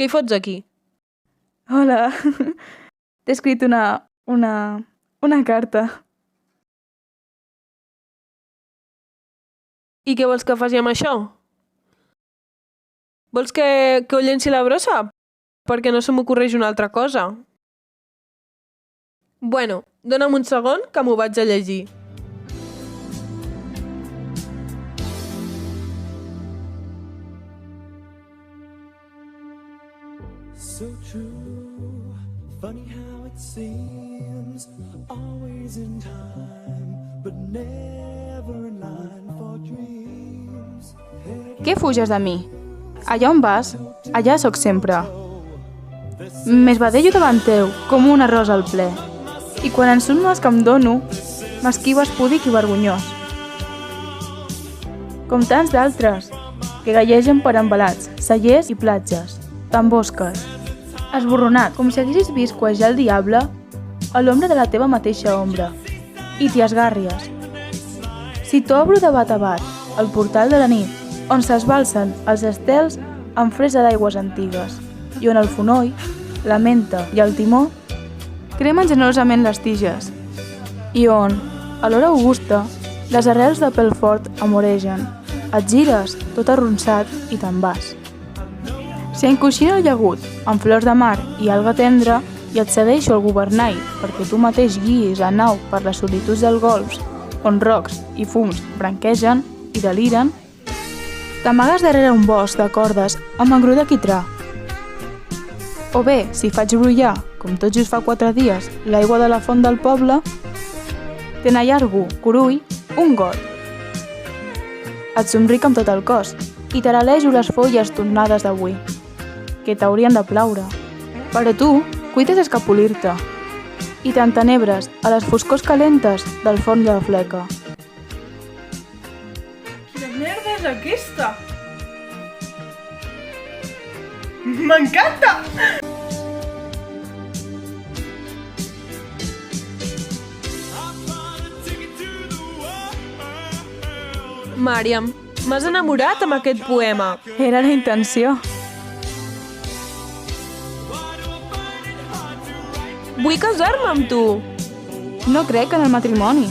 Què hi fots aquí? Hola. T'he escrit una carta. I què vols que faci amb això? Vols que ho llenci a la brossa? Perquè no se m'ocorreix una altra cosa. Bueno, dona'm un segon que m'ho vaig a llegir. So true, funny how it seems, always in time, but never in line for dreams. Què fuges de mi? Allà on vas, allà sóc sempre. M'esbadello davant teu, com una rosa al ple. I quan en són les que em dono, m'esquives púdic i vergonyós. Com tants d'altres, que gallegen per embalats, cellers i platges, tan bosques. Esborronat, com si haguessis vist cuejar el diable a l'ombra de la teva mateixa ombra, i t'hi esgàrries. Si t'obro de bat a bat el portal de la nit, on s'esbalsen els estels amb fresa d'aigües antigues, i on el fonoll, la menta i el timó cremen generosament les tiges, i on, a l'hora augusta, les arrels de pèl fort amoregen, et gires tot arronsat i te'n vas. Si encoixina el llagut amb flors de mar i alga tendra i et cedeixo el governall perquè tu mateix guiis a nau per les solituds del golf on rocs i fums branquegen i deliren, t'amagues darrere un bosc de cordes amb engru de quitrà. O bé, si faig brollar, com tot just fa 4 dies, l'aigua de la font del poble, te n'allargo, curull, un got. Et somric amb tot el cos i t'aralejo les folles tornades d'avui, que t'haurien de plaure. Però tu cuides escapolir-te i t'entenebres a les foscors calentes del forn de la fleca. Quina merda és aquesta? M'encanta! Màriam, m'has enamorat amb aquest poema. Era la intenció. Vull casar-me amb tu. No crec en el matrimoni.